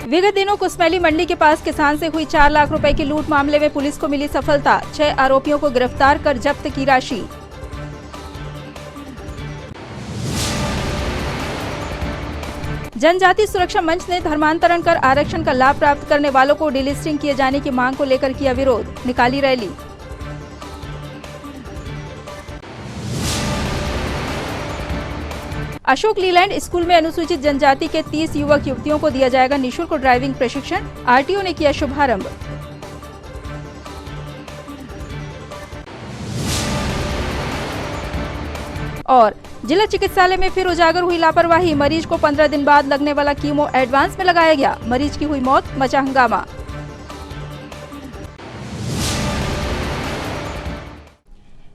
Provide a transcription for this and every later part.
विगत दिनों कुसमैली मंडी के पास किसान से हुई 4 लाख रुपए की लूट मामले में पुलिस को मिली सफलता। 6 आरोपियों को गिरफ्तार कर जब्त की राशि। जनजाति सुरक्षा मंच ने धर्मांतरण कर आरक्षण का लाभ प्राप्त करने वालों को डिलिस्टिंग किए जाने की मांग को लेकर किया विरोध, निकाली रैली। अशोक लीलैंड स्कूल में अनुसूचित जनजाति के 30 युवक युवतियों को दिया जाएगा निःशुल्क ड्राइविंग प्रशिक्षण, आरटीओ ने किया शुभारंभ। और जिला चिकित्सालय में फिर उजागर हुई लापरवाही, मरीज को 15 दिन बाद लगने वाला कीमो एडवांस में लगाया गया, मरीज की हुई मौत, मचा हंगामा।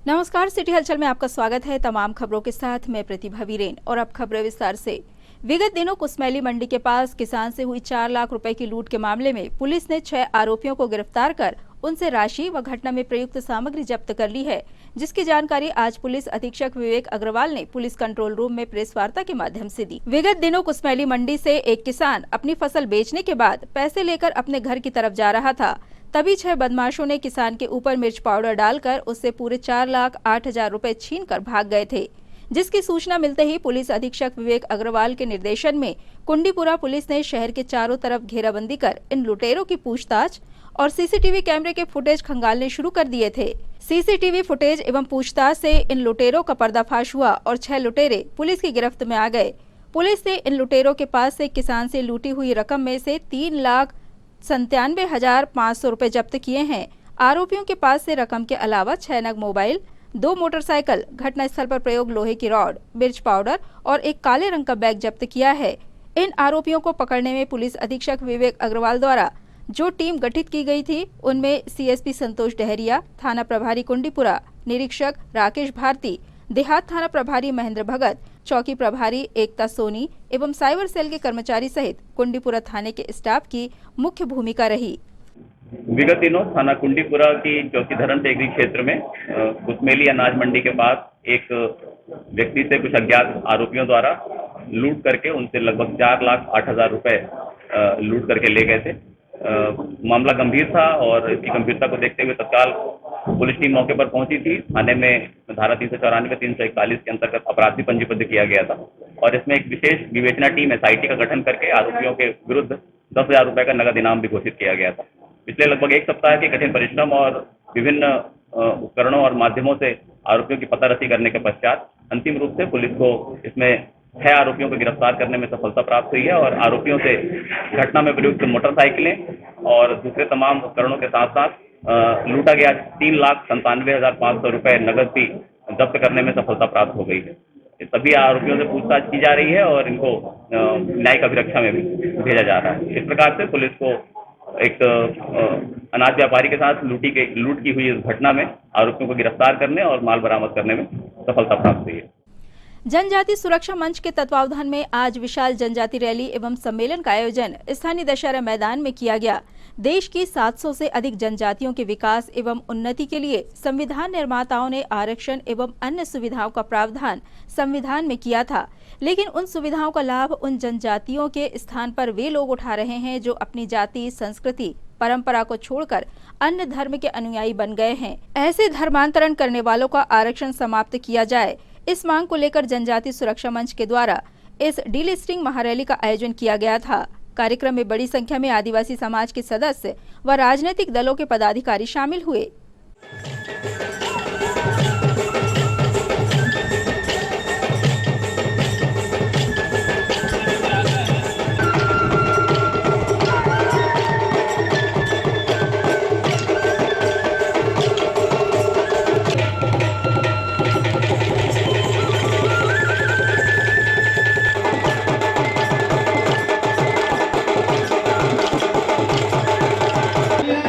नमस्कार, सिटी हलचल में आपका स्वागत है। तमाम खबरों के साथ मैं प्रतिभा वीरेन और अब खबरें विस्तार से। विगत दिनों कुसमैली मंडी के पास किसान से हुई 4 लाख रुपए की लूट के मामले में पुलिस ने 6 आरोपियों को गिरफ्तार कर उनसे राशि व घटना में प्रयुक्त सामग्री जब्त कर ली है, जिसकी जानकारी आज पुलिस अधीक्षक विवेक अग्रवाल ने पुलिस कंट्रोल रूम में प्रेस वार्ता के माध्यम से दी। विगत दिनों कुसमैली मंडी से एक किसान अपनी फसल बेचने के बाद पैसे लेकर अपने घर की तरफ जा रहा था, तभी 6 बदमाशों ने किसान के ऊपर मिर्च पाउडर डालकर उससे पूरे 4,08,000 रुपए छीन कर भाग गए थे। जिसकी सूचना मिलते ही पुलिस अधीक्षक विवेक अग्रवाल के निर्देशन में कुंडीपुरा पुलिस ने शहर के चारों तरफ घेराबंदी कर इन लुटेरों की पूछताछ और सीसीटीवी कैमरे के फुटेज खंगालने शुरू कर दिए थे। सीसीटीवी फुटेज एवं पूछताछ से इन लुटेरों का पर्दाफाश हुआ और 6 लुटेरे पुलिस की गिरफ्त में आ गए। पुलिस ने इन लुटेरों के पास से किसान से लूटी हुई रकम में से 3,97,500 रुपए जब्त किए हैं। आरोपियों के पास से रकम के अलावा 6 नग मोबाइल, 2 मोटरसाइकिल, घटनास्थल पर प्रयोग लोहे की रॉड, मिर्च पाउडर और एक काले रंग का बैग जब्त किया है। इन आरोपियों को पकड़ने में पुलिस अधीक्षक विवेक अग्रवाल द्वारा जो टीम गठित की गई थी, उनमें सीएसपी संतोष डहरिया, थाना प्रभारी कुंडीपुरा, निरीक्षक राकेश भारती, देहात थाना प्रभारी महेंद्र भगत, चौकी प्रभारी एकता सोनी एवं साइबर सेल के कर्मचारी सहित कुंडीपुरा थाने के स्टाफ की मुख्य भूमिका रही। विगत दिनों थाना कुंडीपुरा की चौकी धरन टेकरी क्षेत्र में कुसमेली अनाज मंडी के पास एक व्यक्ति से कुछ अज्ञात आरोपियों द्वारा लूट करके उनसे लगभग 4,08,000 रुपए लूट करके ले गए थे। मामला गंभीर था और इसकी गंभीरता को देखते हुए तत्काल पुलिस टीम मौके पर पहुंची थी। थाने में धारा 394, 341 के अंतर्गत अपराधी पंजीबद्ध किया गया था और इसमें एक विशेष विवेचना टीम SIT का गठन करके आरोपियों के विरुद्ध 10,000 रुपए का नगद इनाम भी घोषित किया गया था। पिछले लगभग 1 सप्ताह के कठिन परिश्रम और विभिन्न उपकरणों और माध्यमों से आरोपियों की पतारसी करने के पश्चात अंतिम रूप से पुलिस को इसमें 6 आरोपियों को गिरफ्तार करने में सफलता प्राप्त हुई है और आरोपियों से घटना में प्रयुक्त मोटरसाइकिलें और दूसरे तमाम उपकरणों के साथ साथ लूटा गया 3,97,500 रुपए नगद भी जब्त करने में सफलता प्राप्त हो गई है। सभी आरोपियों से पूछताछ की जा रही है और इनको न्यायिक अभिरक्षा में भी भेजा जा रहा है। इस प्रकार से पुलिस को एक अनाज व्यापारी के साथ लूट की हुई इस घटना में आरोपियों को गिरफ्तार करने और माल बरामद करने में सफलता प्राप्त हुई है। जनजाति सुरक्षा मंच के तत्वावधान में आज विशाल जनजाति रैली एवं सम्मेलन का आयोजन स्थानीय दशहरा मैदान में किया गया। देश की 700 से अधिक जनजातियों के विकास एवं उन्नति के लिए संविधान निर्माताओं ने आरक्षण एवं अन्य सुविधाओं का प्रावधान संविधान में किया था, लेकिन उन सुविधाओं का लाभ उन जनजातियों के स्थान पर वे लोग उठा रहे हैं जो अपनी जाति, संस्कृति, परंपरा को छोड़कर अन्य धर्म के अनुयायी बन गए हैं। ऐसे धर्मांतरण करने वालों का आरक्षण समाप्त किया जाए, इस मांग को लेकर जनजाति सुरक्षा मंच के द्वारा इस डीलिस्टिंग महारैली का आयोजन किया गया था। कार्यक्रम में बड़ी संख्या में आदिवासी समाज के सदस्य व राजनीतिक दलों के पदाधिकारी शामिल हुए।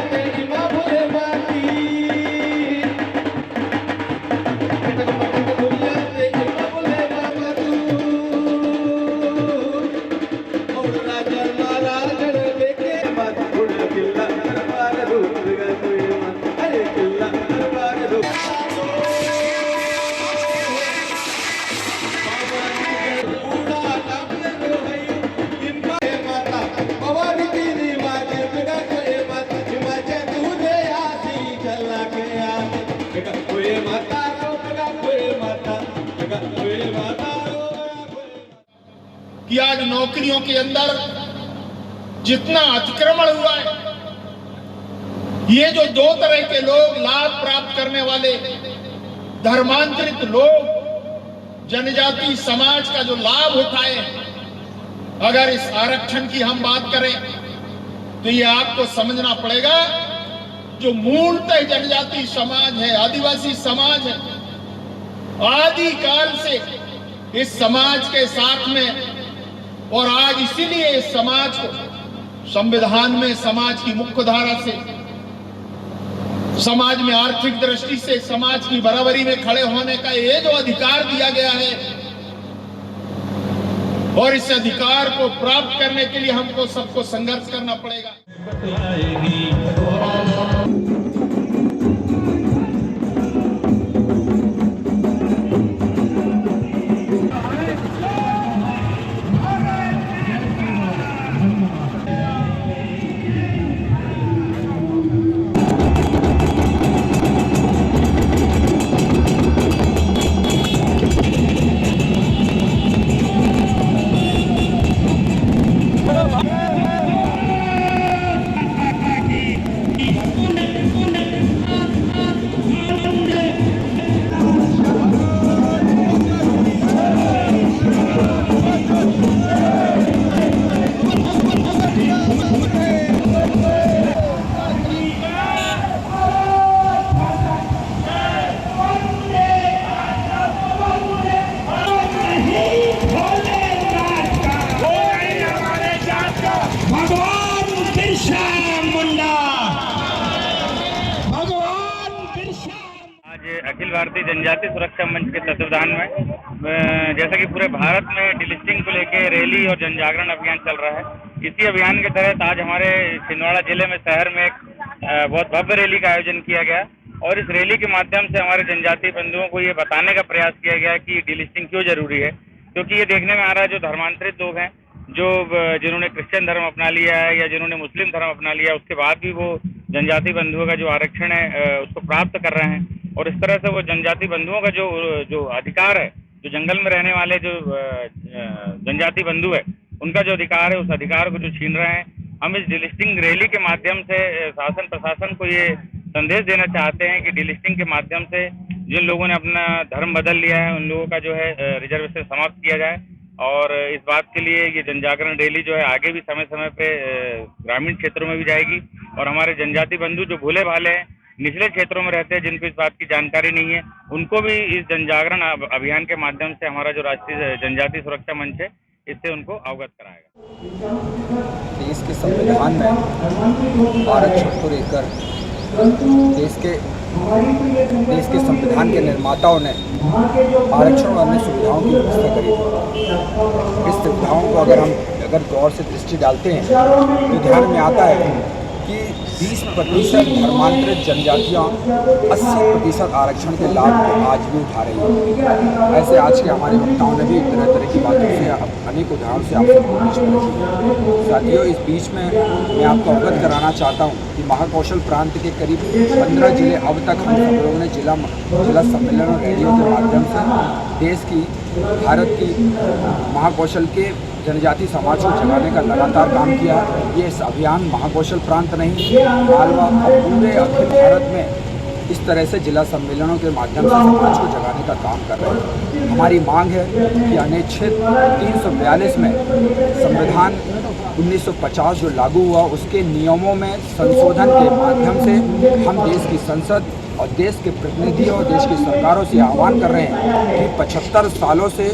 तेरी माँ बोले माटी आज नौकरियों के अंदर जितना अतिक्रमण हुआ है, ये जो दो तरह के लोग लाभ प्राप्त करने वाले धर्मांतरित लोग जनजाति समाज का जो लाभ उठाए, अगर इस आरक्षण की हम बात करें तो ये आपको समझना पड़ेगा, जो मूलतः जनजाति समाज है, आदिवासी समाज है, आदि काल से इस समाज के साथ में, और आज इसीलिए इस समाज को संविधान में समाज की मुख्य धारा से, समाज में आर्थिक दृष्टि से समाज की बराबरी में खड़े होने का ये जो अधिकार दिया गया है, और इस अधिकार को प्राप्त करने के लिए हमको सबको संघर्ष करना पड़ेगा। अखिल भारतीय जनजाति सुरक्षा मंच के तत्वाधान में जैसा कि पूरे भारत में डिलिस्टिंग को लेकर रैली और जन जागरण अभियान चल रहा है। इसी अभियान के तहत आज हमारे छिंदवाड़ा जिले में शहर में एक बहुत भव्य रैली का आयोजन किया गया और इस रैली के माध्यम से हमारे जनजातीय बंधुओं को ये बताने का प्रयास किया गया कि डिलिस्टिंग क्यों जरूरी है, क्योंकि ये देखने में आ रहा है जो धर्मांतरित लोग हैं, जो जिन्होंने क्रिश्चियन धर्म अपना लिया है या जिन्होंने मुस्लिम धर्म अपना लिया है, उसके बाद भी वो जनजाति बंधुओं का जो आरक्षण है उसको प्राप्त कर रहे हैं। और इस तरह से वो जनजाति बंधुओं का जो अधिकार है, जो जंगल में रहने वाले जो जनजाति बंधु है, उनका जो अधिकार है, उस अधिकार को जो छीन रहे हैं। हम इस डिलिस्टिंग रैली के माध्यम से शासन प्रशासन को ये संदेश देना चाहते हैं कि डिलिस्टिंग के माध्यम से जिन लोगों ने अपना धर्म बदल लिया है, उन लोगों का जो है रिजर्वेशन समाप्त किया जाए। और इस बात के लिए ये जन जागरण रैली जो है आगे भी समय समय पे ग्रामीण क्षेत्रों में भी जाएगी और हमारे जनजाति बंधु जो भोले भाले हैं, निचले क्षेत्रों में रहते हैं, जिनको इस बात की जानकारी नहीं है, उनको भी इस जन जागरण अभियान के माध्यम से हमारा जो राष्ट्रीय जनजाति सुरक्षा मंच है, इससे उनको अवगत कराएगा। देश के संविधान में आरक्षण को लेकर देश के संविधान के निर्माताओं ने आरक्षण और अन्य सुविधाओं की व्यवस्था करी थी। इस सुविधाओं को अगर गौर से दृष्टि डालते हैं तो ध्यान में आता है कि 20% धर्मांतरित जनजातियाँ 80% आरक्षण के लाभ को आज भी उठा रही हैं। ऐसे आज के हमारे वक्ताओं ने भी तरह तरह की बातों से अनेक उदाहरण से आप सबको बीच में रखी। साथियों, इस बीच में मैं आपको अवगत कराना चाहता हूँ कि महाकौशल प्रांत के करीब 15 जिले अब तक हम सब लोगों ने जिला सम्मेलन और रैलियों के माध्यम से भारत की महाकौशल के जनजाति समाज को जगाने का लगातार काम किया। ये इस अभियान महाकौशल प्रांत नहीं, मालवा पूरे अखिल भारत में इस तरह से जिला सम्मेलनों के माध्यम से समाज को जगाने का काम कर रहे हैं। हमारी मांग है कि अनुच्छेद 342 में संविधान 1950 जो लागू हुआ, उसके नियमों में संशोधन के माध्यम से हम देश की संसद और देश के प्रतिनिधि और देश की सरकारों से आह्वान कर रहे हैं कि 75 सालों से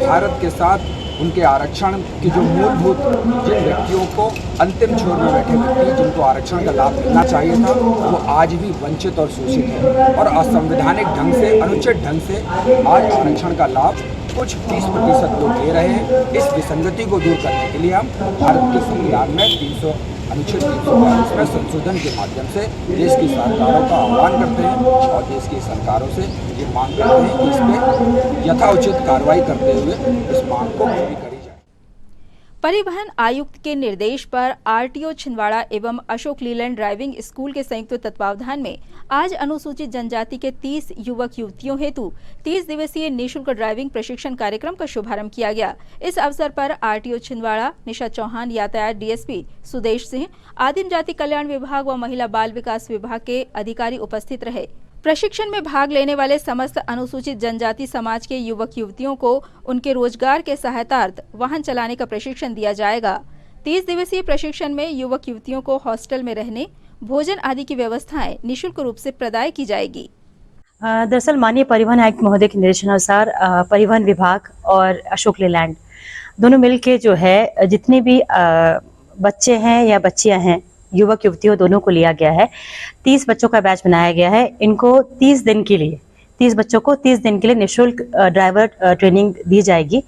भारत के साथ उनके आरक्षण की जो मूलभूत जिन व्यक्तियों को अंतिम छोर में बैठे व्यक्ति जिनको आरक्षण का लाभ मिलना चाहिए था, वो आज भी वंचित और शोषित है और असंवैधानिक ढंग से, अनुचित ढंग से आज आरक्षण का लाभ कुछ 30% लोग ले रहे हैं। इस विसंगति को दूर करने के लिए हम भारत के संविधान में अनुच्छेद 342 में संशोधन के माध्यम से देश की सरकारों का आह्वान करते हैं और देश की सरकारों से ये मांग करते हैं कि इस पर यथाउचित कार्रवाई करते हुए इस मांग को पूरी करी जाए। परिवहन आयुक्त के निर्देश पर आरटीओ छिंदवाड़ा एवं अशोक लीलैंड ड्राइविंग स्कूल के संयुक्त तत्वावधान में आज अनुसूचित जनजाति के 30 युवक युवतियों हेतु 30 दिवसीय निःशुल्क ड्राइविंग प्रशिक्षण कार्यक्रम का शुभारंभ किया गया। इस अवसर पर आरटीओ छिंदवाड़ा निशा चौहान, यातायात डीएसपी सुदेश सिंह, आदिम जाति कल्याण विभाग व महिला बाल विकास विभाग के अधिकारी उपस्थित रहे। प्रशिक्षण में भाग लेने वाले समस्त अनुसूचित जनजाति समाज के युवक युवतियों को उनके रोजगार के सहायतार्थ वाहन चलाने का प्रशिक्षण दिया जाएगा। 30 दिवसीय प्रशिक्षण में युवक युवतियों को हॉस्टल में रहने, भोजन आदि की व्यवस्थाएं निःशुल्क रूप से प्रदाय की जाएगी। दरअसल माननीय परिवहन आयुक्त महोदय के निर्देशानुसार परिवहन विभाग और अशोक लीलैंड दोनों मिलके जो है जितने भी बच्चे हैं या बच्चियां हैं, युवक युवतियों दोनों को लिया गया है। 30 बच्चों का बैच बनाया गया है। इनको 30 दिन के लिए 30 बच्चों को 30 दिन के लिए निःशुल्क ड्राइवर ट्रेनिंग दी जाएगी।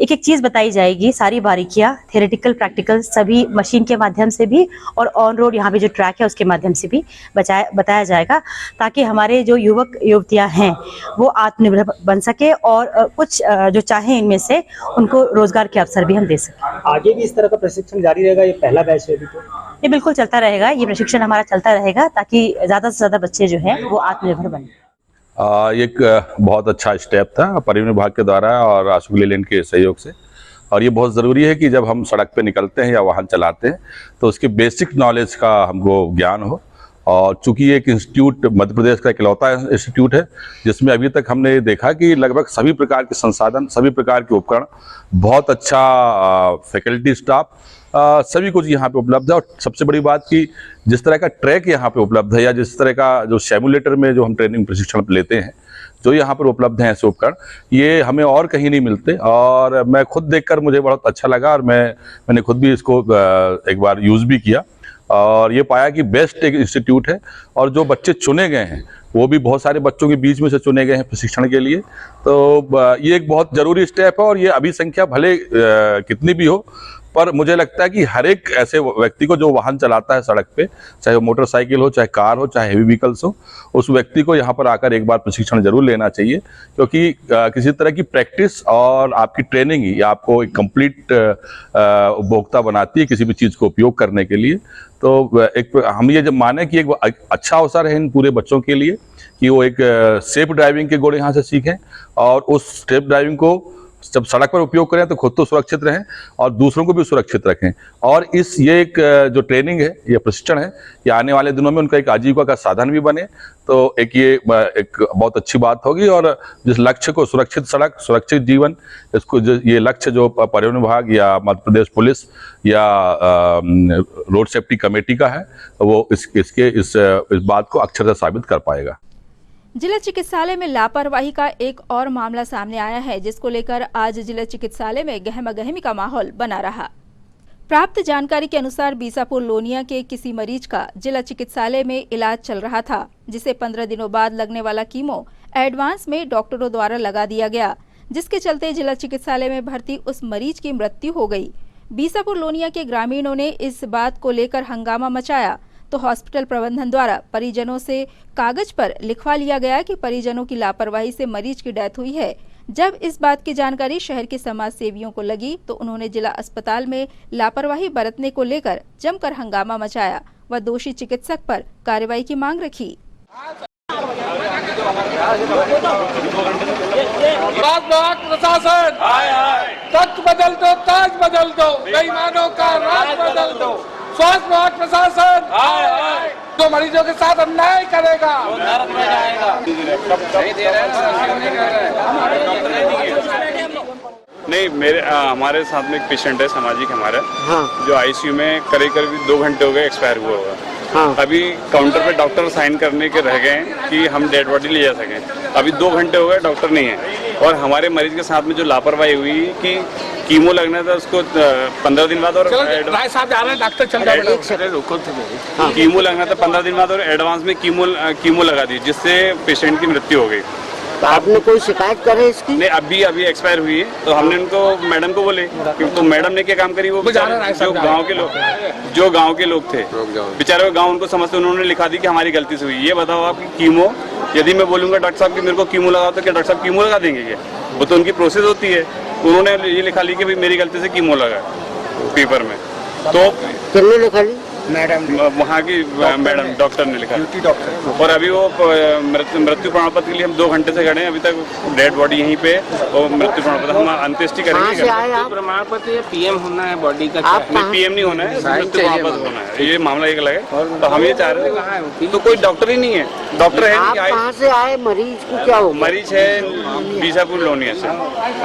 एक एक चीज़ बताई जाएगी, सारी बारीकियां, थ्योरेटिकल प्रैक्टिकल सभी मशीन के माध्यम से भी और ऑन रोड यहाँ पे जो ट्रैक है उसके माध्यम से भी बताया जाएगा, ताकि हमारे जो युवक युवतियां हैं वो आत्मनिर्भर बन सके और कुछ जो चाहें इनमें से उनको रोजगार के अवसर भी हम दे सकें। आगे भी इस तरह का प्रशिक्षण जारी रहेगा? ये पहला बैच है अभी तो? ये बिल्कुल चलता रहेगा, ये प्रशिक्षण हमारा चलता रहेगा ताकि ज़्यादा से ज़्यादा बच्चे जो हैं वो आत्मनिर्भर बने। एक बहुत अच्छा स्टेप था परिवहन विभाग के द्वारा और अशोक लीलैंड के सहयोग से, और ये बहुत ज़रूरी है कि जब हम सड़क पे निकलते हैं या वाहन चलाते हैं तो उसके बेसिक नॉलेज का हमको ज्ञान हो। और चूंकि ये एक इंस्टीट्यूट मध्य प्रदेश का इकलौता इंस्टीट्यूट है जिसमें अभी तक हमने देखा कि लगभग सभी प्रकार के संसाधन, सभी प्रकार के उपकरण, बहुत अच्छा फैकल्टी स्टाफ, सभी कुछ यहाँ पे उपलब्ध है। और सबसे बड़ी बात कि जिस तरह का ट्रैक यहाँ पे उपलब्ध है या जिस तरह का जो सिमुलेटर में जो हम ट्रेनिंग प्रशिक्षण लेते हैं, जो यहाँ पर उपलब्ध हैं ऐसे उपकरण, ये हमें और कहीं नहीं मिलते। और मैं खुद देखकर मुझे बहुत अच्छा लगा और मैंने खुद भी इसको एक बार यूज़ भी किया और ये पाया कि बेस्ट एक इंस्टीट्यूट है। और जो बच्चे चुने गए हैं वो भी बहुत सारे बच्चों के बीच में से चुने गए हैं प्रशिक्षण के लिए। तो ये एक बहुत ज़रूरी स्टेप है और ये अभी संख्या भले कितनी भी हो, पर मुझे लगता है कि हर एक ऐसे व्यक्ति को जो वाहन चलाता है सड़क पे, चाहे वो मोटरसाइकिल हो, चाहे कार हो, चाहे हेवी व्हीकल्स हो, उस व्यक्ति को यहाँ पर आकर एक बार प्रशिक्षण जरूर लेना चाहिए। क्योंकि किसी तरह की प्रैक्टिस और आपकी ट्रेनिंग ही आपको एक कंप्लीट उपभोक्ता बनाती है किसी भी चीज़ को उपयोग करने के लिए। तो एक हम ये जब माने कि एक अच्छा अवसर है इन पूरे बच्चों के लिए कि वो एक सेफ ड्राइविंग के गुण यहाँ से सीखें और उस सेफ ड्राइविंग को जब सड़क पर उपयोग करें तो खुद तो सुरक्षित रहें और दूसरों को भी सुरक्षित रखें। और ये एक जो ट्रेनिंग है, ये प्रशिक्षण है, ये आने वाले दिनों में उनका एक आजीविका का साधन भी बने। तो ये एक बहुत अच्छी बात होगी। और जिस लक्ष्य को सुरक्षित सड़क, सुरक्षित जीवन, इसको ये लक्ष्य जो परिवहन विभाग या मध्य प्रदेश पुलिस या रोड सेफ्टी कमेटी का है, वो इस बात को अक्षरशः साबित कर पाएगा। जिला चिकित्सालय में लापरवाही का एक और मामला सामने आया है, जिसको लेकर आज जिला चिकित्सालय में गहमागहमी का माहौल बना रहा। प्राप्त जानकारी के अनुसार बीसापुर लोनिया के किसी मरीज का जिला चिकित्सालय में इलाज चल रहा था, जिसे 15 दिनों बाद लगने वाला कीमो एडवांस में डॉक्टरों द्वारा लगा दिया गया, जिसके चलते जिला चिकित्सालय में भर्ती उस मरीज की मृत्यु हो गई। बीसापुर लोनिया के ग्रामीणों ने इस बात को लेकर हंगामा मचाया तो हॉस्पिटल प्रबंधन द्वारा परिजनों से कागज पर लिखवा लिया गया कि परिजनों की लापरवाही से मरीज की डेथ हुई है। जब इस बात की जानकारी शहर के समाज सेवियों को लगी तो उन्होंने जिला अस्पताल में लापरवाही बरतने को लेकर जमकर हंगामा मचाया व दोषी चिकित्सक पर कार्रवाई की मांग रखी। प्रशासन तख्त बदल दो, ताज बदल दो, बेईमानों का राज बदल दो। स्वास्थ्य विभाग प्रशासन जो मरीजों के साथ अन्याय करेगा, नहीं हमारे साथ में एक पेशेंट है सामाजिक हमारा, जो आईसीयू में करीब 2 घंटे हो गए एक्सपायर हुआ होगा। अभी काउंटर पे डॉक्टर साइन करने के रह गए कि हम डेड बॉडी ले जा सकें। अभी 2 घंटे हो गए, डॉक्टर नहीं है। और हमारे मरीज के साथ में जो लापरवाही हुई कि कीमो लगना था उसको 15 दिन बाद, और डॉक्टर चल रहा कीमो लगना था 15 दिन बाद और एडवांस में कीमो लगा दी, जिससे पेशेंट की मृत्यु हो गई। तो आपने कोई शिकायत करे इसकी? नहीं, अभी एक्सपायर हुई है। तो हमने उनको मैडम को बोले, तो मैडम ने क्या काम करी, वो जो गांव के लोग थे बेचारे, गांव उनको समझते, उन्होंने लिखा दी कि हमारी गलती से हुई। ये बताओ आप कि कीमो, यदि मैं बोलूंगा डॉक्टर साहब कि मेरे को कीमो लगाओ, तो क्या डॉक्टर साहब कीमो लगा देंगे क्या? वो तो उनकी प्रोसेस होती है। उन्होंने ये लिखा ली कि भाई मेरी गलती से कीमो लगा। पेपर में, तो किसने लिखा ली? मैडम वहाँ की मैडम डॉक्टर ने लिखा, ड्यूटी डॉक्टर। और अभी वो मृत्यु प्रमाण पत्र के लिए हम 2 घंटे से खड़े हैं, अभी तक डेड बॉडी यहीं पे और मृत्यु प्रमाण पत्र हम अंत्येष्टि कहाँ से आए करेंगे। आप? प्रमाण पत्र ये पीएम होना है बॉडी का, आप कहाँ? पीएम नहीं होना है, मृत्यु प्रमाण पत्र होना है, ये मामला एक अलग है। तो हम ये चाह रहे थे, तो कोई डॉक्टर ही नहीं है, डॉक्टर है आप नहीं, कहाँ से आए? मरीज को क्या हो? मरीज है बीजापुर लोनिया से।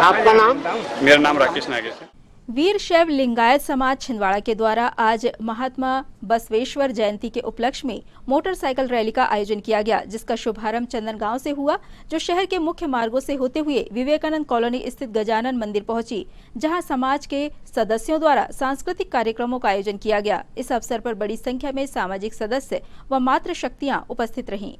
आपका नाम? मेरा नाम राकेश नागेश है। वीर शैव लिंगायत समाज छिंदवाड़ा के द्वारा आज महात्मा बसवेश्वर जयंती के उपलक्ष्य में मोटरसाइकिल रैली का आयोजन किया गया, जिसका शुभारंभ चंदन गांव से हुआ, जो शहर के मुख्य मार्गों से होते हुए विवेकानंद कॉलोनी स्थित गजानन मंदिर पहुंची, जहां समाज के सदस्यों द्वारा सांस्कृतिक कार्यक्रमों का आयोजन किया गया। इस अवसर पर बड़ी संख्या में सामाजिक सदस्य व मातृशक्तियां उपस्थित रहीं।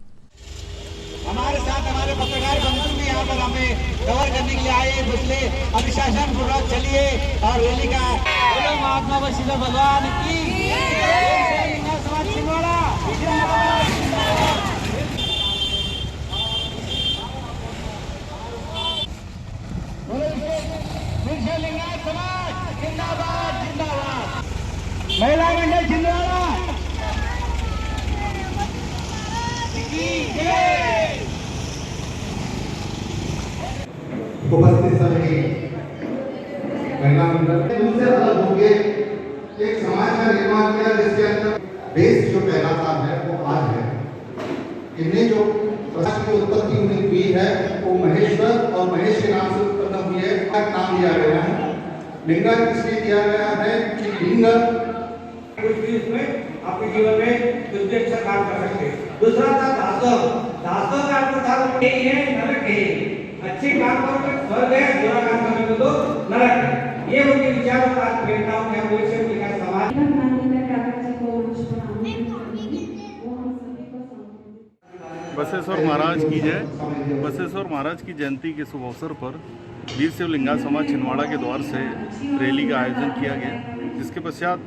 हमारे साथ हमारे पत्रकार बंधु भी यहाँ पर हमें कवर करने के लिए आए। पिछले अनुशासन पूर्वक चलिए और रैली का बोलो महात्मा बसवेश्वर भगवान की समाज छिंदवाड़ा। लिंगायत समाज जिंदाबाद जिंदाबाद। महिला मंडल छिंदवाड़ा उपस्थित सभी महिला मंडल उनसे अलग होकर एक समाज का निर्माण किया, जिसके अंदर देश जो कहलाता है वो आज है। इन्हें जो राष्ट्र की उत्पत्ति हुई है वो महेश्वर और महेश के नाम से उत्पन्न हुई है, नाम दिया गया है। लिंगा इसलिए दिया गया है कि लिंग कुछ भी उसमें आपके जीवन में कुछ भी अच्छा काम कर सकते हैं। दूसरा था दासत्व। दासत्व का अर्थ था यही है, नरक है। अच्छे काम करो तो स्वर्ग है, बुरा काम करोगे तो नरक है। ये उनके विचारों का प्रेरणाओं के भविष्य में लिखा समाज। बसवेश्वर महाराज की जय। बसवेश्वर महाराज की जयंती के शुभ अवसर पर वीर शैव लिंगायत समाज छिंदवाड़ा के द्वार से रैली का आयोजन किया गया, जिसके पश्चात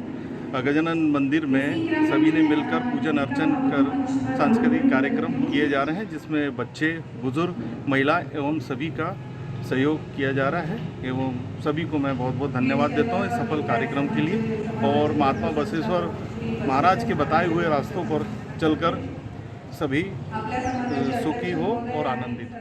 गजानन मंदिर में सभी ने मिलकर पूजन अर्चन कर सांस्कृतिक कार्यक्रम किए जा रहे हैं, जिसमें बच्चे, बुजुर्ग, महिला एवं सभी का सहयोग किया जा रहा है। एवं सभी को मैं बहुत बहुत धन्यवाद देता हूँ इस सफल कार्यक्रम के लिए, और महात्मा बसवेश्वर महाराज के बताए हुए रास्तों पर चलकर सभी सुखी हो और आनंदित हो।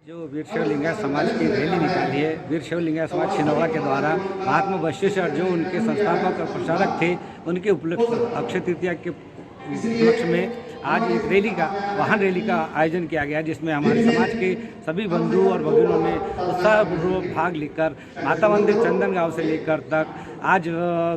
जो वीर शैव लिंगायत समाज की रैली निकाली है, वीर शैव लिंगायत समाज छिंदवाड़ा के द्वारा महात्मा बसवेश्वर जो उनके संस्थापक और प्रचारक थे, उनके उपलक्ष्य अक्षय तृतीया के उपलक्ष्य में आज एक रैली का वाहन रैली का आयोजन किया गया, जिसमें हमारे समाज के सभी बंधु और भगिनों ने उत्साहपूर्वक भाग लेकर माता मंदिर चंदन गांव से लेकर तक आज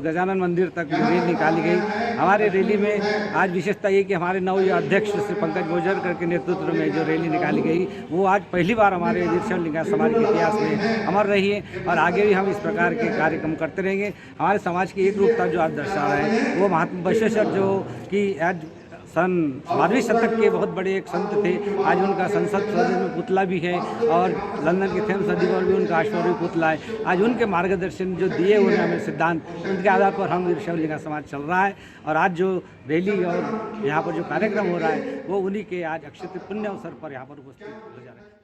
गजानन मंदिर तक रैली निकाली गई। हमारे रैली में आज विशेषता ये कि हमारे नव अध्यक्ष श्री पंकज गोजरकर के नेतृत्व में जो रैली निकाली गई वो आज पहली बार हमारे वीर शैव लिंगायत समाज के इतिहास में अमर रही है, और आगे भी हम इस प्रकार के कार्यक्रम करते रहेंगे। हमारे समाज की एक रूपता जो आज दर्शा रहा है वो महात्मा बसवेश्वर जो कि आज सन 12वीं शतक के बहुत बड़े एक संत थे। आज उनका संसद सदन में पुतला भी है, और लंदन के थेम्स नदी पर भी उनका अश्वरूपी पुतला है। आज उनके मार्गदर्शन जो दिए उन्हें हमें सिद्धांत, उनके आधार पर हम वीर शैव लिंगायत समाज चल रहा है, और आज जो रैली और यहाँ पर जो कार्यक्रम हो रहा है वो उन्हीं के आज अक्षय पुण्य अवसर पर यहाँ पर उपस्थित हो जा रहे हैं।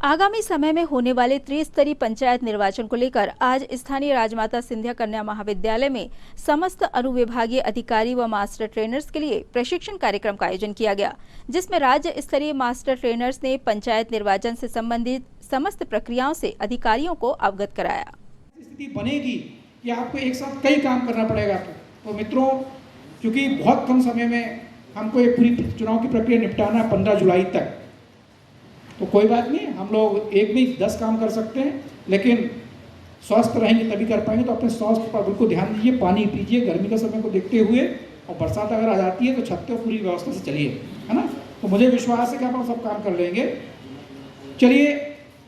आगामी समय में होने वाले त्रिस्तरीय पंचायत निर्वाचन को लेकर आज स्थानीय राजमाता सिंधिया कन्या महाविद्यालय में समस्त अनुविभागीय अधिकारी व मास्टर ट्रेनर्स के लिए प्रशिक्षण कार्यक्रम का आयोजन किया गया, जिसमें राज्य स्तरीय मास्टर ट्रेनर्स ने पंचायत निर्वाचन से संबंधित समस्त प्रक्रियाओं से अधिकारियों को अवगत कराया। स्थिति बनेगी कि आपको एक साथ कई काम करना पड़ेगा। तो मित्रों, क्योंकि बहुत कम समय में हमको ये पूरी चुनाव की प्रक्रिया निपटाना 15 जुलाई तक, तो कोई बात नहीं, हम लोग एक भी 10 काम कर सकते हैं, लेकिन स्वस्थ रहेंगे तभी कर पाएंगे। तो अपने स्वास्थ्य पर बिल्कुल ध्यान दीजिए, पानी पीजिए, गर्मी का समय को देखते हुए, और बरसात अगर आ जाती है तो छत पर पूरी व्यवस्था से चलिए, है ना। तो मुझे विश्वास है कि आप लोग सब काम कर लेंगे। चलिए,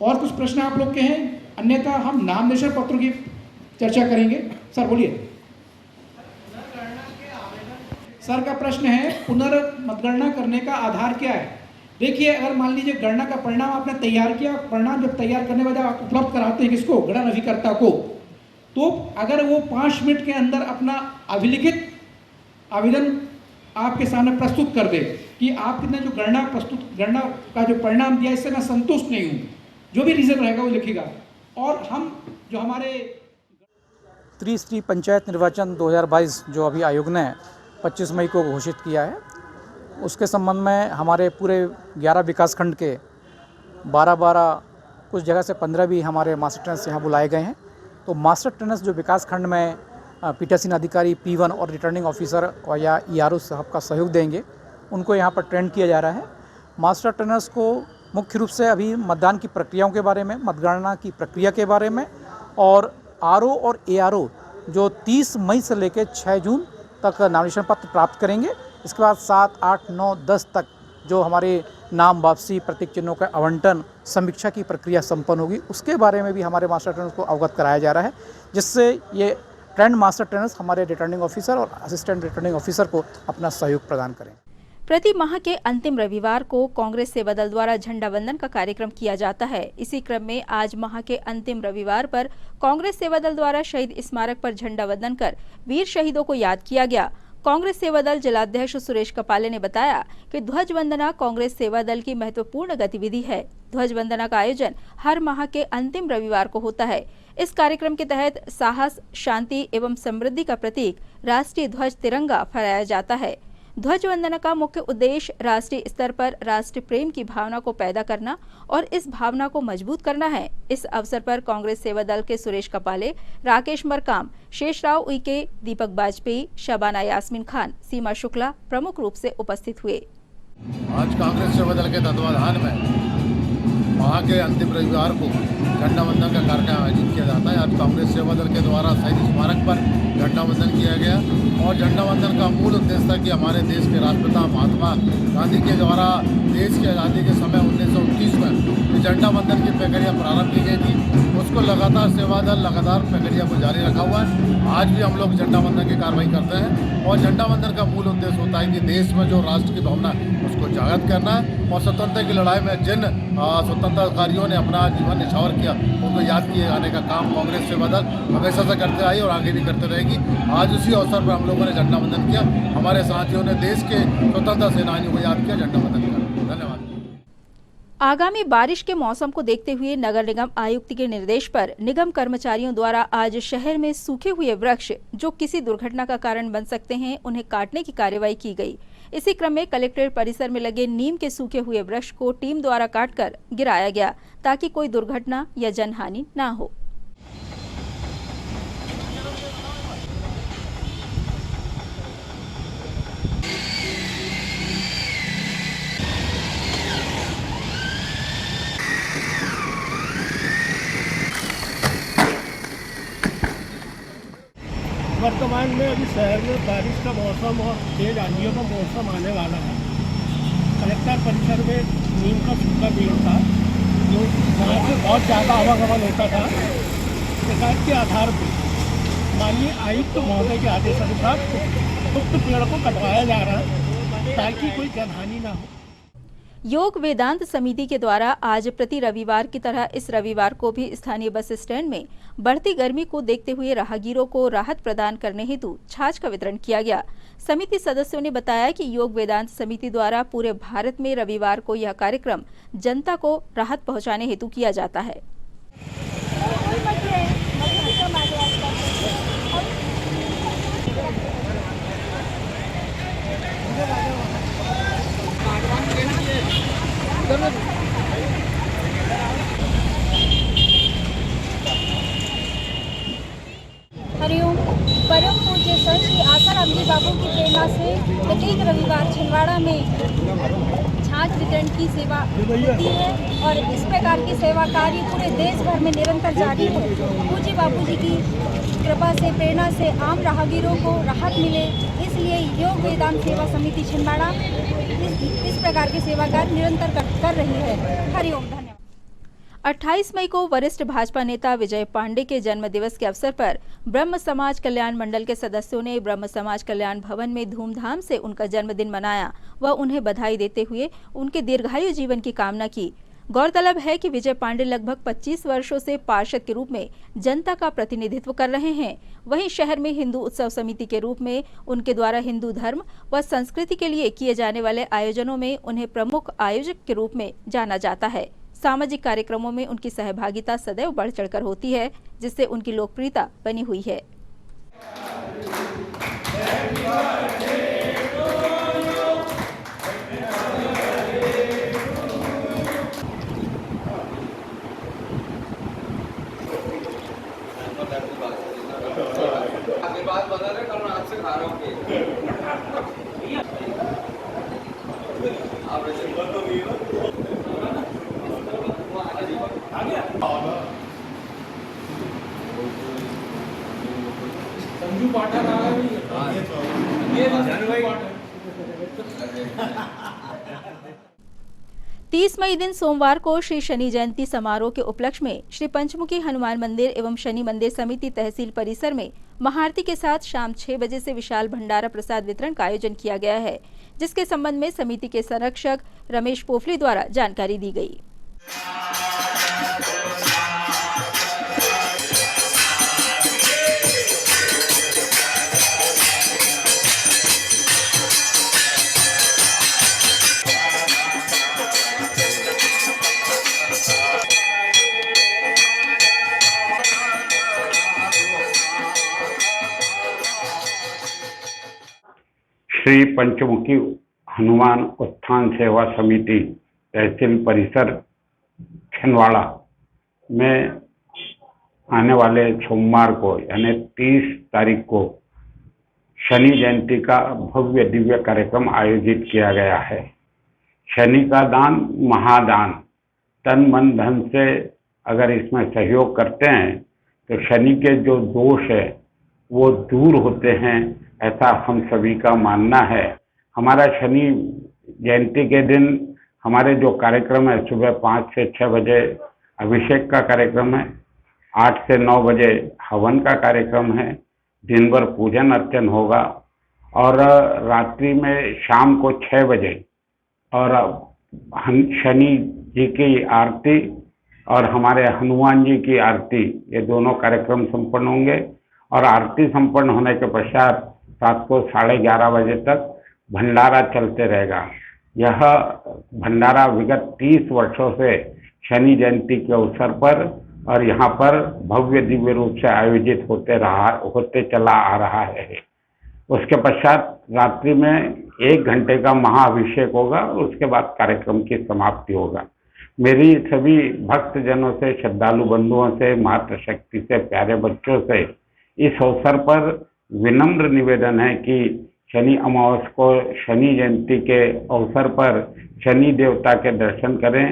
और कुछ प्रश्न आप लोग के हैं, अन्यथा हम नामनिर्देशन पत्र की चर्चा करेंगे। सर बोलिए। सर का प्रश्न है, पुनर्मतगणना करने का आधार क्या है? देखिए, अगर मान लीजिए गणना का परिणाम आपने तैयार किया, परिणाम जब तैयार करने के बाद आप उपलब्ध कराते हैं किसको? गणना अभिकर्ता को। तो अगर वो 5 मिनट के अंदर अपना अभिलिखित आवेदन आपके सामने प्रस्तुत कर दे कि आपने जो गणना का जो परिणाम दिया इससे मैं संतुष्ट नहीं हूँ, जो भी रीज़न रहेगा वो लिखेगा, और हम जो हमारे त्रिस्तरीय पंचायत निर्वाचन 2022 जो अभी आयोग ने 25 मई को घोषित किया है, उसके संबंध में हमारे पूरे 11 विकास खंड के 12 कुछ जगह से 15 भी हमारे मास्टर ट्रेनर्स यहाँ बुलाए गए हैं। तो मास्टर ट्रेनर्स जो विकास खंड में पीठासीन अधिकारी P1 और रिटर्निंग ऑफिसर और या ERO साहब का सहयोग देंगे, उनको यहाँ पर ट्रेंड किया जा रहा है। मास्टर ट्रेनर्स को मुख्य रूप से अभी मतदान की प्रक्रियाओं के बारे में, मतगणना की प्रक्रिया के बारे में और RO और ARO जो 30 मई से लेकर 6 जून तक नामिनेशन पत्र प्राप्त करेंगे। इसके बाद 7, 8, 9, 10 तक जो हमारे नाम वापसी, प्रतीक चिन्हों का आवंटन, समीक्षा की प्रक्रिया संपन्न होगी, उसके बारे में भी हमारे मास्टर ट्रेनर्स को अवगत कराया जा रहा है, जिससे ये ट्रेंड मास्टर ट्रेनर्स हमारे रिटर्निंग ऑफिसर और असिस्टेंट रिटर्निंग ऑफिसर को अपना सहयोग प्रदान करें। प्रति माह के अंतिम रविवार को कांग्रेस सेवा दल द्वारा झंडा वंदन का कार्यक्रम किया जाता है। इसी क्रम में आज माह के अंतिम रविवार पर कांग्रेस सेवा दल द्वारा शहीद स्मारक पर झंडा वंदन कर वीर शहीदों को याद किया गया। कांग्रेस सेवा दल जिलाध्यक्ष सुरेश कपाले ने बताया कि ध्वज वंदना कांग्रेस सेवा दल की महत्वपूर्ण गतिविधि है। ध्वज वंदना का आयोजन हर माह के अंतिम रविवार को होता है। इस कार्यक्रम के तहत साहस, शांति एवं समृद्धि का प्रतीक राष्ट्रीय ध्वज तिरंगा फहराया जाता है। ध्वज वंदना का मुख्य उद्देश्य राष्ट्रीय स्तर पर राष्ट्र प्रेम की भावना को पैदा करना और इस भावना को मजबूत करना है। इस अवसर पर कांग्रेस सेवा दल के सुरेश कपाले, राकेश मरकाम, शेषराव उइके, दीपक बाजपेयी, शबाना यास्मीन खान, सीमा शुक्ला प्रमुख रूप से उपस्थित हुए। आज कांग्रेस सेवा दल के तत्वाधान में माह के अंतिम रविवार को झंडा वंदन का कार्यक्रम आयोजित किया जाता है। आज कांग्रेस सेवा दल के द्वारा शहीद स्मारक पर झंडा वंदन किया गया और झंडा वंदन का मूल उद्देश्य था कि हमारे देश के राष्ट्रपिता महात्मा गांधी के द्वारा देश की आज़ादी के समय 1929 में झंडा वंदन की प्रक्रिया प्रारंभ की गई थी, उसको लगातार सेवा दल लगातार प्रक्रिया को जारी रखा हुआ है। आज भी हम लोग झंडा वंदन की कार्रवाई करते हैं और झंडा वंदन का मूल उद्देश्य होता है कि देश में जो राष्ट्र की भावना उसको जागृत करना है और स्वतंत्रता की लड़ाई में जिन स्वतंत्रताकारियों ने अपना जीवन निछावर किया उनको याद किए जाने का काम कांग्रेस सेवा दल हमेशा से करते आई और आगे भी करते रहेगी। आज उसी अवसर पर हम लोगों ने झंडा वंदन किया, हमारे साथियों ने देश के स्वतंत्रता सेनानियों को याद किया, झंडा वंदन किया। धन्यवाद। आगामी बारिश के मौसम को देखते हुए नगर निगम आयुक्त के निर्देश पर निगम कर्मचारियों द्वारा आज शहर में सूखे हुए वृक्ष जो किसी दुर्घटना का कारण बन सकते हैं, उन्हें काटने की कार्रवाई की गई। इसी क्रम में कलेक्ट्रेट परिसर में लगे नीम के सूखे हुए वृक्ष को टीम द्वारा काटकर गिराया गया ताकि कोई दुर्घटना या जनहानि न हो। वर्तमान में अभी शहर में बारिश का मौसम और तेज आंधियों का मौसम आने वाला है। कलेक्टर परिसर में नीम का सूखा पेड़ था जो वहाँ से बहुत ज़्यादा आवागमन होता था। शिकायत के आधार पर माननीय आयुक्त महोदय के आदेशानुसार उक्त पेड़ को कटवाया जा रहा है ताकि कोई जनहानि ना हो। योग वेदांत समिति के द्वारा आज प्रति रविवार की तरह इस रविवार को भी स्थानीय बस स्टैंड में बढ़ती गर्मी को देखते हुए राहगीरों को राहत प्रदान करने हेतु छाछ का वितरण किया गया। समिति सदस्यों ने बताया कि योग वेदांत समिति द्वारा पूरे भारत में रविवार को यह कार्यक्रम जनता को राहत पहुंचाने हेतु किया जाता है। हरिओम। परम पूज्य संत श्री आसाराम जी बाबू की प्रेरणा से प्रत्येक रविवार छिंदवाड़ा में छाछ वितरण की सेवा होती है और इस प्रकार की सेवा कार्य पूरे देश भर में निरंतर जारी है। पूज्य बाबू जी की कृपा से, प्रेरणा से आम राहगीरों को राहत मिले, इसलिए योग वेदांत सेवा समिति छिंदवाड़ा इस प्रकार के सेवा कार्य निरंतर कर रही है। हरिओम। धन्यवाद। 28 मई को वरिष्ठ भाजपा नेता विजय पांडे के जन्म दिवस के अवसर पर ब्रह्म समाज कल्याण मंडल के सदस्यों ने ब्रह्म समाज कल्याण भवन में धूमधाम से उनका जन्मदिन मनाया व उन्हें बधाई देते हुए उनके दीर्घायु जीवन की कामना की। गौरतलब है कि विजय पांडे लगभग 25 वर्षों से पार्षद के रूप में जनता का प्रतिनिधित्व कर रहे हैं। वहीं शहर में हिंदू उत्सव समिति के रूप में उनके द्वारा हिंदू धर्म व संस्कृति के लिए किए जाने वाले आयोजनों में उन्हें प्रमुख आयोजक के रूप में जाना जाता है। सामाजिक कार्यक्रमों में उनकी सहभागिता सदैव बढ़ चढ़कर होती है, जिससे उनकी लोकप्रियता बनी हुई है। संजू पाठक आ गए। 30 मई दिन सोमवार को श्री शनि जयंती समारोह के उपलक्ष्य में श्री पंचमुखी हनुमान मंदिर एवं शनि मंदिर समिति तहसील परिसर में महाआरती के साथ शाम 6 बजे से विशाल भंडारा प्रसाद वितरण का आयोजन किया गया है, जिसके संबंध में समिति के संरक्षक रमेश पोफली द्वारा जानकारी दी गई। श्री पंचमुखी हनुमान उत्थान सेवा समिति तहसील परिसर छिंदवाड़ा में आने वाले सोमवार को यानी 30 तारीख को शनि जयंती का भव्य दिव्य कार्यक्रम आयोजित किया गया है। शनि का दान महादान, तन मन धन से अगर इसमें सहयोग करते हैं तो शनि के जो दोष है वो दूर होते हैं, ऐसा हम सभी का मानना है। हमारा शनि जयंती के दिन हमारे जो कार्यक्रम है, सुबह 5 से 6 बजे अभिषेक का कार्यक्रम है, 8 से 9 बजे हवन का कार्यक्रम है, दिन भर पूजन अर्चन होगा और रात्रि में शाम को 6 बजे और शनि जी की आरती और हमारे हनुमान जी की आरती, ये दोनों कार्यक्रम संपन्न होंगे। और आरती संपन्न होने के पश्चात रात को 11:30 बजे तक भंडारा चलते रहेगा। यह भंडारा विगत 30 वर्षों से शनि जयंती के अवसर पर और यहाँ पर भव्य दिव्य रूप से आयोजित होते चला आ रहा है। उसके पश्चात रात्रि में 1 घंटे का महाअभिषेक होगा और उसके बाद कार्यक्रम की समाप्ति होगा। मेरी सभी भक्तजनों से, श्रद्धालु बंधुओं से, मातृशक्ति से, प्यारे बच्चों से इस अवसर पर विनम्र निवेदन है कि शनि अमावस को शनि जयंती के अवसर पर शनि देवता के दर्शन करें,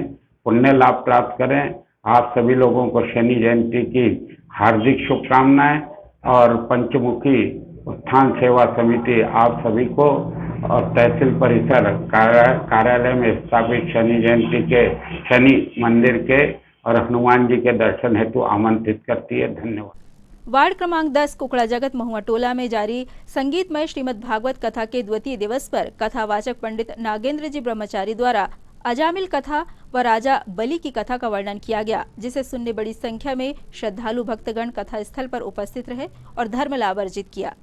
पुण्य लाभ प्राप्त करें। आप सभी लोगों को शनि जयंती की हार्दिक शुभकामनाएं और पंचमुखी उत्थान सेवा समिति आप सभी को और तहसील परिसर कार्यालय में स्थापित शनि जयंती के शनि मंदिर के और हनुमान जी के दर्शन हेतु आमंत्रित करती है। धन्यवाद। वार्ड क्रमांक 10 कुकड़ा जगत महुआ टोला में जारी संगीतमय श्रीमद् भागवत कथा के द्वितीय दिवस पर कथावाचक पंडित नागेंद्र जी ब्रह्मचारी द्वारा अजामिल कथा व राजा बलि की कथा का वर्णन किया गया, जिसे सुनने बड़ी संख्या में श्रद्धालु भक्तगण कथा स्थल पर उपस्थित रहे और धर्म लाभ अर्जित किया।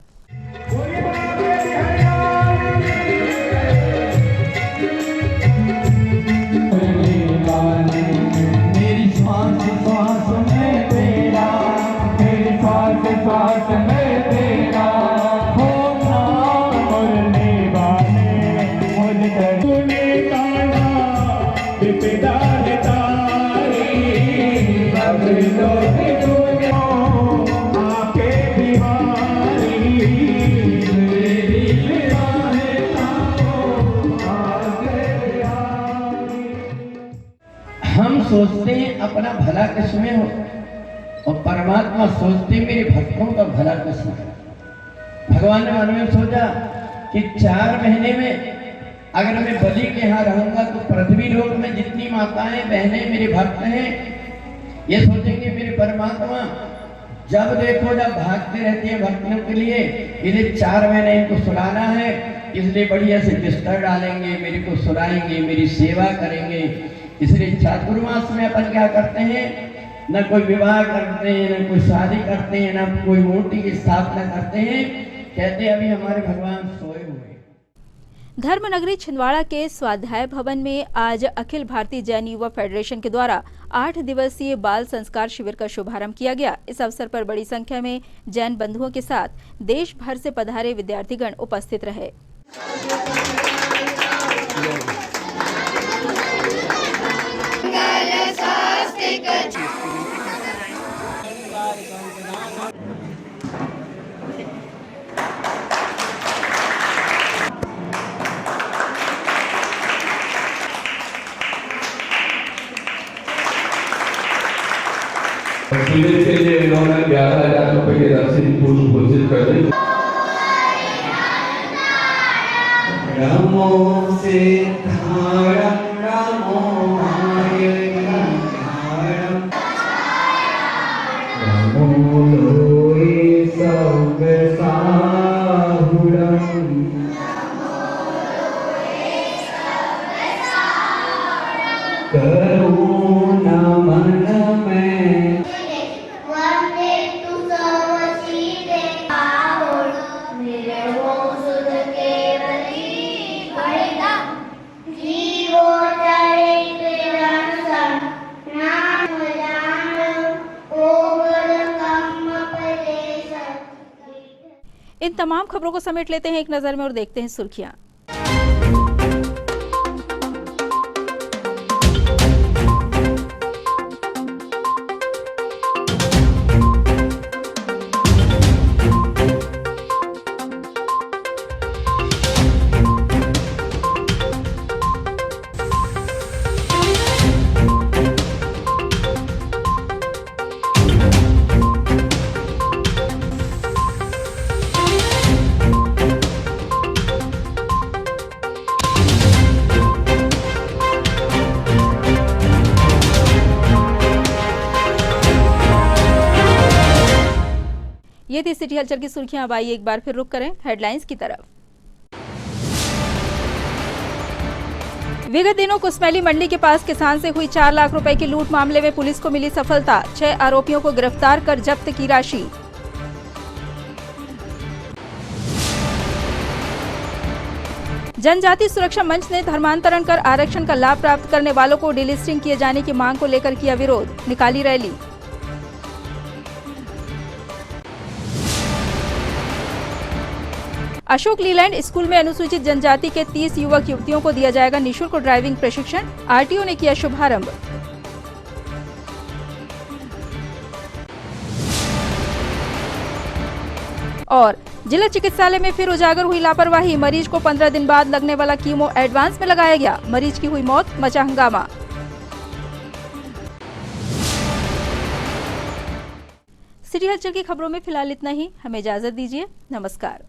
हम सोचते हैं अपना भला किसमें हो और परमात्मा सोचते मेरे भक्तों का भला किसमें। भगवान ने मन में सोचा कि 4 महीने में अगर मैं बलि के यहाँ रहूंगा तो पृथ्वी लोक में जितनी माताएं बहनें मेरे भक्त हैं ये सोचेंगे मेरे परमात्मा जब देखो जब भागते रहते हैं भक्तों के लिए, इन्हें 4 महीने इनको सुलाना है, इसलिए बढ़िया से बिस्तर डालेंगे, मेरे को सुलाएंगे, मेरी सेवा करेंगे। इसलिए चातुर्मास में अपन क्या करते हैं, न कोई विवाह करते हैं, न कोई शादी करते हैं, न कोई मूर्ति की स्थापना करते हैं, कहते हैं अभी हमारे भगवान सोए हुए। धर्मनगरी छिंदवाड़ा के स्वाध्याय भवन में आज अखिल भारतीय जैन युवा फेडरेशन के द्वारा 8 दिवसीय बाल संस्कार शिविर का शुभारंभ किया गया। इस अवसर पर बड़ी संख्या में जैन बंधुओं के साथ देश भर से पधारे विद्यार्थीगण उपस्थित रहे। शिविर के लिए इन्होंने 11,000 रुपए की राशि घोषित कर दी। नमो सिद्धारं नमो नमो लोये सर्वसाहुरम् करुणा मन में इन तमाम खबरों को समेट लेते हैं एक नजर में और देखते हैं सुर्खियां। ये थी सिटी हलचल की सुर्खियां। अब आइए एक बार फिर रुक करें हेडलाइंस की तरफ। विगत दिनों कुसमैली मंडी के पास किसान से हुई 4 लाख रुपए की लूट मामले में पुलिस को मिली सफलता। 6 आरोपियों को गिरफ्तार कर जब्त की राशि। जनजाति सुरक्षा मंच ने धर्मांतरण कर आरक्षण का लाभ प्राप्त करने वालों को डिलिस्टिंग किए जाने की मांग को लेकर किया विरोध, निकाली रैली। अशोक लीलैंड स्कूल में अनुसूचित जनजाति के 30 युवक युवतियों को दिया जाएगा निःशुल्क ड्राइविंग प्रशिक्षण, आरटीओ ने किया शुभारंभ। और जिला चिकित्सालय में फिर उजागर हुई लापरवाही, मरीज को 15 दिन बाद लगने वाला कीमो एडवांस में लगाया गया, मरीज की हुई मौत, मचा हंगामा। सिटी हलचल की खबरों में फिलहाल इतना ही। हमें इजाजत दीजिए। नमस्कार।